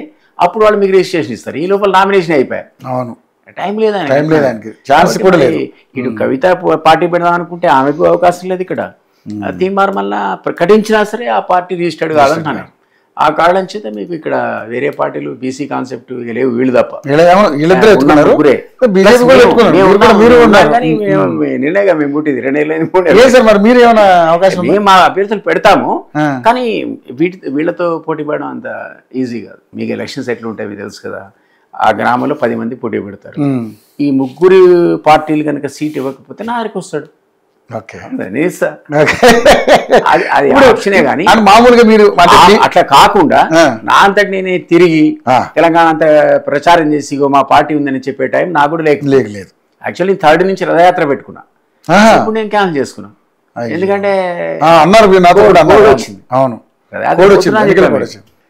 అప్పుడు వాళ్ళు మీకు రిజిస్ట్రేషన్ ఇస్తారు. ఈ లోపల నామినేషన్ అయిపోయాయి. అవును, టైం లేదా, ఛాన్స్ కూడా లేదు. ఇటు కవిత పార్టీ పెడదాం అనుకుంటే ఆమెకు అవకాశం లేదు. ఇక్కడ తీర్మానం వల్ల ప్రకటించినా సరే ఆ పార్టీ రిజిస్టర్డ్ కాదంటున్నాను. ఆ కారణం చేత మీకు ఇక్కడ వేరే పార్టీలు బీసీ కాన్సెప్ట్ లేవు, వీళ్ళు తప్ప. నిర్ణయంగా మేము పుట్టింది 2 మేము మా అభ్యర్థులు పెడతాము, కానీ వీళ్ళతో పోటీ పడడం అంత ఈజీ కాదు. మీకు ఎలక్షన్స్ ఎట్లా ఉంటాయి మీకు తెలుసు కదా. ఆ గ్రామంలో 10 మంది పోటీ పెడతారు. ఈ 3 పార్టీలు కనుక సీట్ ఇవ్వకపోతే నా దగ్గరికి వస్తాడు. అది ఆప్షనే కానీ మామూలుగా మీరు అట్లా కాకుండా నా అంతటి నేనే తిరిగి తెలంగాణ అంతా ప్రచారం చేసి మా పార్టీ ఉందని చెప్పే టైం నాకు కూడా లేదు. యాక్చువల్లీ 3rd నుంచి రథయాత్ర పెట్టుకున్నా, ఇప్పుడు నేను క్యాన్సిల్ చేసుకున్నా. ఎందుకంటే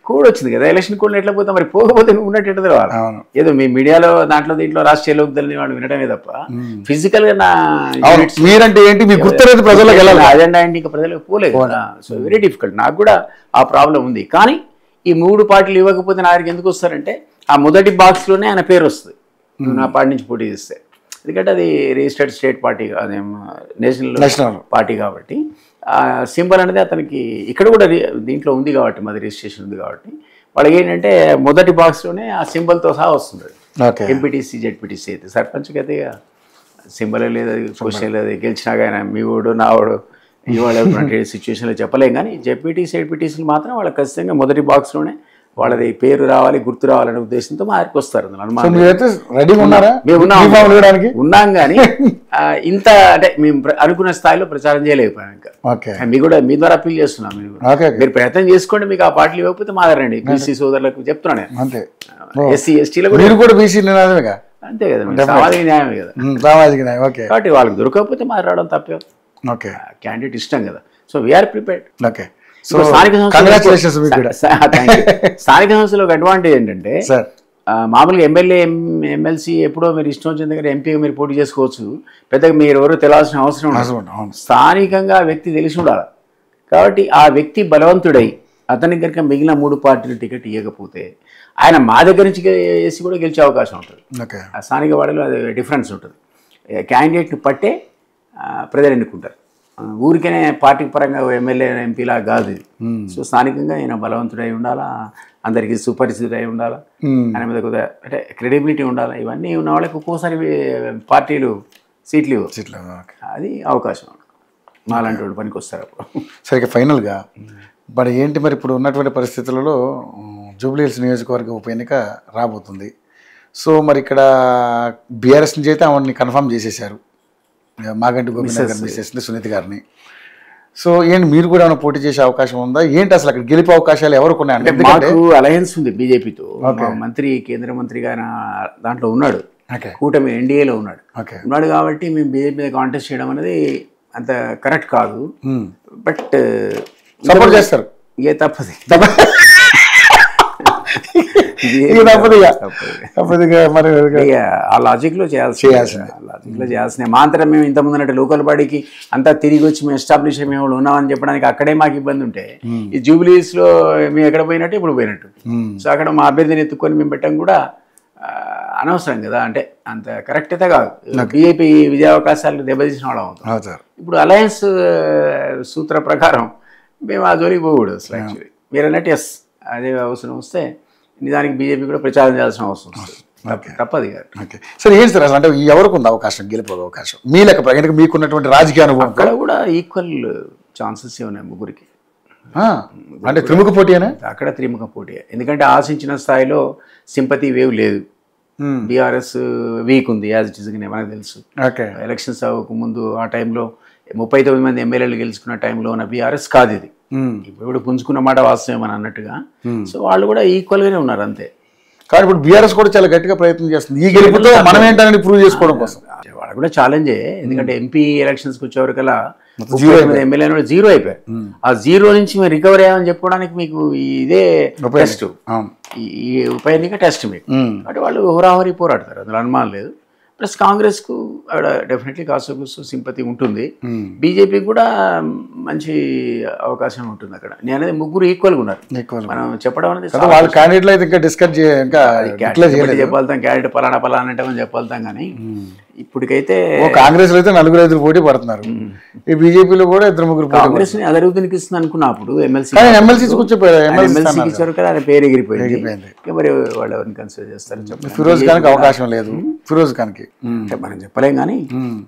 కోడ్ వచ్చింది కదా, ఎలక్షన్ కోడ్ ఎట్లా పోతాం మరి, పోకపోతే నువ్వు ఉన్నట్టు తెలవాలి. ఏదో మీ మీడియాలో దాంట్లో దీంట్లో రాష్ట్రీయ లోక్దళని వాడు వినడమే తప్ప ఫిజికల్ గా నా మీరంటే ఏంటి మీ గుర్తులేదు, ప్రజలకు అజెండా ఏంటి ఇంకా ప్రజలకు పోలేదు కదా. So very difficult. నాకు కూడా ఆ ప్రాబ్లం ఉంది. కానీ ఈ 3 పార్టీలు ఇవ్వకపోతే నా దగ్గరికి ఎందుకు వస్తారంటే ఆ మొదటి బాక్స్ లోనే ఆయన పేరు వస్తుంది నా పార్టీ నుంచి పోటీ చేస్తే. ఎందుకంటే అది రిజిస్టర్డ్ స్టేట్ పార్టీ కాదు, నేషనల్ పార్టీ కాబట్టి సింబల్ అనేది అతనికి ఇక్కడ కూడా దీంట్లో ఉంది కాబట్టి, మాది రిజిస్ట్రేషన్ ఉంది కాబట్టి వాళ్ళకి ఏంటంటే మొదటి బాక్స్లోనే ఆ సింబల్తో సహా వస్తుంది. ఎంపీటీసీ జెడ్పీటీసీ అయితే సర్పంచ్కి అయితే సింబల్ లేదు, క్వశ్చన్ లేదు, గెలిచినాక ఆయన మీ ఓడు నా ఓడు ఇవాళ సిచ్యువేషన్లో చెప్పలేం. కానీ జెడ్పీటీసీ జెడ్పీటీసీలు మాత్రం వాళ్ళకి ఖచ్చితంగా మొదటి బాక్స్లోనే వాళ్ళది పేరు రావాలి, గుర్తు రావాలనే ఉద్దేశంతో మా దగ్గరికి వస్తారు. ఉన్నాం కానీ ఇంత అంటే మేము అనుకున్న స్థాయిలో ప్రచారం చేయలేకపోయాం. ఇంకా మీ కూడా మీ ద్వారా అప్పీల్ చేస్తున్నాం, మీరు ప్రయత్నం చేసుకోండి. మీకు ఆ పార్టీలు ఇవ్వకపోతే మాదండి. బీసీ సోదరులకు చెప్తున్నాను, ఎస్సీ ఎస్టీలకు అంతే కదా, సామాజిక న్యాయమే కదా. కాబట్టి వాళ్ళకి దొరకకపోతే మా రావడం తప్పే. క్యాండిడేట్ ఇష్టం కదా. So we are prepared. స్థానిక సంస్థలో ఒక అడ్వాంటేజ్ ఏంటంటే మామూలుగా ఎమ్మెల్యే ఎమ్మెల్సీ ఎప్పుడో మీరు ఇష్టం వచ్చిన దగ్గర ఎంపీగా మీరు పోటీ చేసుకోవచ్చు. పెద్దగా మీరు ఎవరో తెలియాల్సిన అవసరం ఉండదు. స్థానికంగా ఆ వ్యక్తి తెలిసి ఉండాలి. కాబట్టి ఆ వ్యక్తి బలవంతుడై అతని కనుక మిగిలిన 3 పార్టీలు టికెట్ ఇవ్వకపోతే ఆయన మా దగ్గర నుంచి వేసి కూడా గెలిచే అవకాశం ఉంటుంది. ఆ స్థానిక వాడలో అది డిఫరెన్స్ ఉంటుంది. క్యాండిడేట్ని పట్టే ప్రజలు ఎన్నుకుంటారు. ఊరికనే పార్టీ పరంగా ఎమ్మెల్యే ఎంపీలా కాదు ఇది. సో స్థానికంగా ఆయన బలవంతుడై ఉండాలా, అందరికీ సుపరిచితుడై ఉండాలా, ఆయన మీద కొద్దిగా అంటే క్రెడిబిలిటీ ఉండాలి. ఇవన్నీ ఉన్న వాళ్ళకి ఒక్కోసారి పార్టీలు సీట్లు అది అవకాశం మాలాంటి వాళ్ళు పనికి వస్తారు అప్పుడు. సరే ఫైనల్గా మరి ఏంటి మరి ఇప్పుడు ఉన్నటువంటి పరిస్థితులలో జూబ్లీహిల్స్ నియోజకవర్గ ఉప ఎన్నిక రాబోతుంది. సో మరి ఇక్కడ బీఆర్ఎస్ నుంచి అయితే ఆవిడని కన్ఫర్మ్ చేసేసారు, మాగంటి గోపీనాథ్ గారిని మిస్ చేసింది, సునీత గారిని. సో ఏంటి మీరు కూడా ఏమైనా పోటీ చేసే అవకాశం ఉందా ఏంటి, అసలు అక్కడ గెలిపే అవకాశాలు ఎవరికి ఉన్నాయంటే? మాకు అలయన్స్ ఉంది బీజేపీతో. మంత్రి కేంద్ర మంత్రిగా దాంట్లో ఉన్నాడు, కూటమి ఎన్డీఏలో ఉన్నాడు కాబట్టి మేము బీజేపీ మీద కాంటెస్ట్ చేయడం అనేది అంత కరెక్ట్ కాదు. బట్ సపోర్ట్ చేస్తారు, ఏ తప్పది ఆ లాజిక్ లో చేయాల్సిన మాత్రం. మేము ఇంతకుముందు అంటే లోకల్ బాడీకి అంతా తిరిగి వచ్చి మేము ఎస్టాబ్లిష్ మేము ఉన్నామని చెప్పడానికి అక్కడే మాకు ఇబ్బంది ఉంటే, ఈ జూబ్లీస్ లో మేము ఎక్కడ పోయినట్టు ఇప్పుడు పోయినట్టు. సో అక్కడ మా అభ్యర్థిని ఎత్తుకొని మేము పెట్టాం కూడా అనవసరం కదా, అంటే అంత కరెక్ట్ అయితే కాదు. బీజేపీ విజయావకాశాలు దెబ్బతీసిన వాళ్ళం అవుతాం. ఇప్పుడు అలయన్స్ సూత్ర ప్రకారం మేము ఆ జోలికి పోకూడదు అసలు. యాక్చువల్లీ మీరు అన్నట్టు ఎస్ అదే అవసరం వస్తే నిజానికి బీజేపీ కూడా ప్రచారం చేయాల్సిన అవసరం వస్తుంది, తప్పది కాదు. ఓకే సార్, ఏంటి సార్ అసలు అంటే ఎవరికి ఉంది అవకాశం, గెలిపే అవకాశం మీ లెక్క ప్రకారం మీకున్నటువంటి రాజకీయ అనుభవం? అక్కడ కూడా ఈక్వల్ ఛాన్సెస్ ఉన్నాయి ముగ్గురికి. అంటే త్రిముఖ పోటీ అనే? అక్కడ త్రిముఖ పోటీ, ఎందుకంటే ఆశించిన స్థాయిలో సింపతి వేవ్ లేదు. బీఆర్ఎస్ వీక్ ఉంది యాజ్ ఇట్ ఈస్గానే మనకు తెలుసు. ఓకే. ఎలక్షన్స్ అవ్వక ముందు ఆ టైంలో 39 మంది ఎమ్మెల్యేలు గెలుచుకున్న టైంలో ఉన్న బీఆర్ఎస్ కాదు ఇది. ఇప్పుడు పుంజుకున్న మాట వాస్తవం అని అన్నట్టుగా. సో వాళ్ళు కూడా ఈక్వల్గానే ఉన్నారు అంతే. కానీ ఇప్పుడు బీఆర్ఎస్ కూడా చాలా గట్టిగా ప్రయత్నం చేస్తుంది ఈ గెలుపుతో మనం ఏంటనేది ప్రూవ్ చేసుకోవడం కోసం. వాళ్ళు కూడా ఛాలెంజే, ఎందుకంటే ఎంపీ ఎలక్షన్స్కి వచ్చేవరకల్లా ఎమ్మెల్యే జీరో అయిపోయారు. ఆ జీరో నుంచి మీరు రికవర్ అయ్యామని చెప్పుకోవడానికి మీకు ఇదే టెస్ట్, ఈ ఉప ఎన్నిక టెస్ట్ మీకు. అంటే వాళ్ళు హోరాహోరీ పోరాడతారు, అందులో అనుమానం లేదు. ప్లస్ కాంగ్రెస్కు అక్కడ డెఫినెట్లీ కాస్త సింపతి ఉంటుంది. బీజేపీకి కూడా మంచి అవకాశం ఉంటుంది అక్కడ. నేను అనేది ముగ్గురు ఈక్వల్గా ఉన్నారు. మనం చెప్పడం అనేది వాళ్ళ క్యాండిడేట్లు అయితే ఇంకా డిస్కస్ చెప్పాల్తాం, క్యాండిడేట్ పలానా అంటే మనం చెప్పాల్తాం. కానీ ఇప్పటికైతే కాంగ్రెస్ లో అయితే 4-5 పోటీ పడుతున్నారు. ఈ బీజేపీలో కూడా 2-3 కాంగ్రెస్ ని అదరుగుతునికి ఇస్తుంది అనుకున్నప్పుడు ఎమ్మెల్సీ ఇచ్చారు కదా, ఆయన పేరు ఎగిరిపోయింది. మరి వాళ్ళు ఎవరిని కన్సిడర్ చేస్తారు చెప్పండి. ఫిరోజ్ ఖాన్ అవకాశం లేదు. ఫిరోజ్ ఖాన్ కి మనం చెప్పలేం కానీ,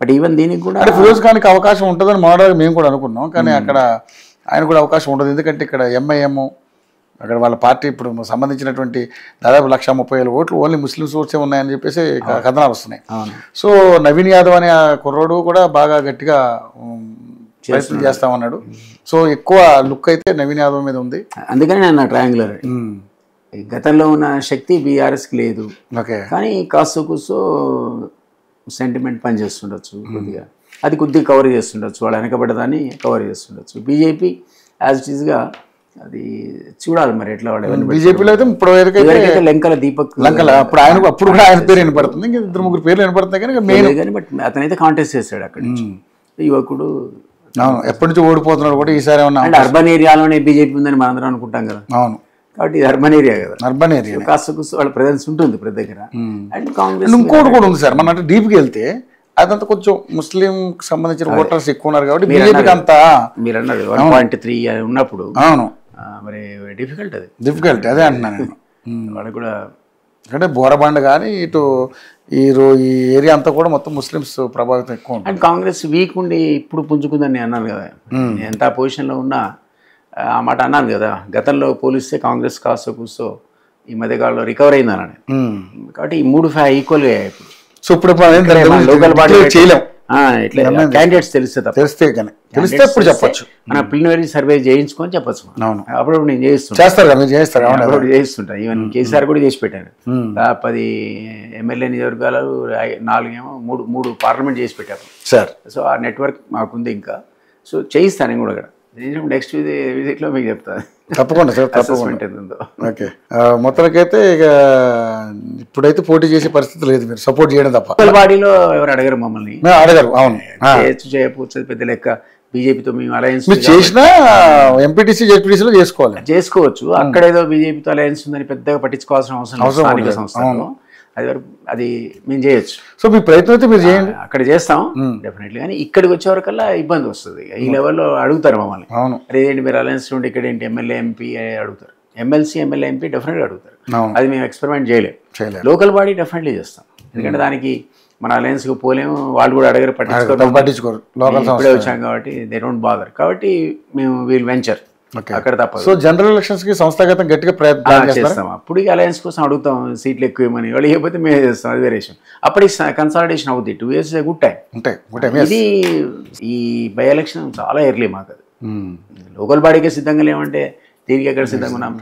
బట్ ఈవెన్ దీనికి కూడా ఫిరోజ్ ఖాన్ కి అవకాశం ఉంటుందని మొదటి మేము కూడా అనుకున్నాం. కానీ అక్కడ ఆయన కూడా అవకాశం ఉండదు. ఎందుకంటే ఇక్కడ ఎంఐఎం అక్కడ వాళ్ళ పార్టీ ఇప్పుడు సంబంధించినటువంటి దాదాపు 130,000 ఓట్లు ఓన్లీ ముస్లిమ్స్ ఓట్సే ఉన్నాయని చెప్పేసి కథనాలు వస్తున్నాయి. సో నవీన్ యాదవ్ అనే కుర్రోడు కూడా బాగా గట్టిగా ప్రయత్నం చేస్తామన్నాడు. సో ఎక్కువ లుక్ అయితే నవీన్ యాదవ్ మీద ఉంది. అందుకని నేను ట్రయాంగులర్ గతంలో ఉన్న శక్తి బీఆర్ఎస్కి లేదు. కానీ కాస్త కూర్చో సెంటిమెంట్ పనిచేస్తుండొచ్చు, కొద్దిగా కవర్ చేస్తుండొచ్చు, వాళ్ళు వెనకబడ్డదాన్ని కవర్ చేస్తుండొచ్చు. బీజేపీ యాజ్ ఇట్ ఈస్గా అది చూడాలి మరి ఎట్లా. వాళ్ళు బీజేపీలో అయితే ఇప్పుడు లెంకల దీపక్ అప్పుడు కూడా ఆయన పేరు వినపడుతుంది, 2-3 పేర్లు వినపడుతున్నాయి. కానీ బట్ అతనైతే కాంటెస్ట్ చేశాడు అక్కడి నుంచి. యువకుడు ఎప్పటి నుంచి ఓడిపోతున్నాడు కూడా ఈసారి ఏమన్నా. అంటే అర్బన్ ఏరియాలోనే బీజేపీ ఉందని మనం అందరం అనుకుంటాం కదా. అవును, కాబట్టి ఇది అర్బన్ ఏరియా కదా. అర్బన్ ఏరియా కాస్త వాళ్ళ ప్రెజెన్స్ ఉంటుంది ప్రతి దగ్గర. అండ్ కాంగ్రెస్ ఇంకోటి కూడా ఉంది సార్, మన అంటే డీప్కి వెళ్తే అదంతా కొంచెం ముస్లిం సంబంధించిన ఓటర్స్ ఎక్కువ ఉన్నారు కాబట్టి బీజేపీకి అంతా మీరు అన్నారు 1.3 ఉన్నప్పుడు. అవును, మరి డిఫికల్ట్ అదే అంటున్నాను నేను. వాళ్ళకి కూడా అంటే బోరబండ కానీ ఇటు ఈ ఏరియా అంతా కూడా మొత్తం ముస్లిమ్స్ ప్రభావితం ఎక్కువ ఉంటుంది. అండ్ కాంగ్రెస్ వీక్ ఉండి ఇప్పుడు పుంజుకుందని నేను అన్నాను కదా. ఎంత పొజిషన్లో ఉన్నా ఆ మాట అన్నాను కదా. గతంలో పోలిస్తే కాంగ్రెస్ కాస్త కూర్చో ఈ మధ్యకాలంలో రికవర్ అయిందని. కాబట్టి ఈ 3 ఈక్వల్గా అయ్యాయి ఇప్పుడు. సో ఇప్పుడు లోకల్ బాడీ చేయలేం, ఇట్లా క్యాండిడేట్స్ తెలిస్తే ఇప్పుడు చెప్పచ్చు. మనం ప్రిలిమినరీ సర్వే చేయించుకొని చెప్పచ్చు. అప్పుడు నేను చేస్తుంటా. ఈవెన్ కేసీఆర్ కూడా చేసి పెట్టాను. 10 ఎమ్మెల్యే నియోజకవర్గాలు 3 పార్లమెంట్ చేసి పెట్టాము సార్. సో ఆ నెట్వర్క్ మాకుంది ఇంకా. సో చేయిస్తాను నేను కూడా. నెక్స్ట్ విజిట్లో మీకు చెప్తాను తప్పకుండా సార్, తప్పకుండా. ఓకే, మొత్తానికైతే ఇక ఇప్పుడైతే పోటీ చేసే పరిస్థితి లేదు, మీరు సపోర్ట్ చేయడం తప్ప. బాడీలో ఎవరు అడగరు మమ్మల్ని. అడగరు. అవును, చేయకపోతే పెద్ద లెక్క. బీజేపీతో మేము అలయన్స్ చేసినా ఎంపీటీసీ జెడ్పీటీసీలో చేసుకోవచ్చు. అక్కడేదో బీజేపీతో అలయన్స్ ఉందని పెద్దగా పట్టించుకోవాల్సిన అవసరం లేదు. సంస్థలో అది మేము చేయొచ్చు. సో మీ ప్రయత్నం అయితే మీరు చేయండి, అక్కడ చేస్తాం డెఫినెట్లీ. కానీ ఇక్కడికి వచ్చేవరకల్లా ఇబ్బంది వస్తుంది. ఈ లెవెల్లో అడుగుతారు మమ్మల్ని. అవును, అదేంటి మీరు అలయన్స్ ఉండి ఇక్కడ ఏంటి ఎమ్మెల్యే ఎంపీ అడుగుతారు. ఎమ్మెల్సీ ఎమ్మెల్యే ఎంపీ డెఫినెట్గా అడుగుతారు. అది మేము ఎక్స్పెరిమెంట్ చేయలేము. లోకల్ బాడీ డెఫినెట్లీ చేస్తాం. ఎందుకంటే దానికి మన అలయన్స్కి పోలేము, వాళ్ళు కూడా అడగరు, పట్టించుకోరు. ఇప్పుడే వచ్చాం కాబట్టి దే డోంట్ బాదర్. కాబట్టి మేము వీల్ వెంచర్ అక్కడ తప్ప. సో జనరల్ ఎలక్షన్స్ కి సంస్థాగతం గట్టిగా ప్రయత్నం చేస్తాం. అప్పుడు అలయన్స్ కోసం అడుగుతాం, సీట్లు ఎక్కువ ఇవ్వమని. వాళ్ళు ఇవ్వకపోతే మేము చేస్తాం, అది వేరే విషయం. అప్పటికి కన్సాలిడేషన్ అవుతుంది. 2 years గుడ్ టైం. ఇది ఈ బై ఎలక్షన్ చాలా ఎర్లీ మాకు. అది లోకల్ బాడీకే సిద్ధంగా లేమంటే దీనికి ఎక్కడ సిద్ధంగా ఉన్నాం.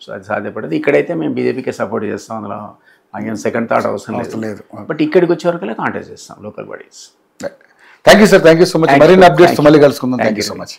సో అది సాధ్యపడదు. ఇక్కడైతే మేము బీజేపీకే సపోర్ట్ చేస్తాం, అందులో మాకేం సెకండ్ థాట్ అవసరం లేదు. బట్ ఇక్కడికి వచ్చే వరకు కాంటాక్ట్ చేస్తాం local bodies. Thank you sir, thank you so much. మరిన్ని అప్డేట్స్ మళ్ళీ కలుసుకుందాం. Thank you so much.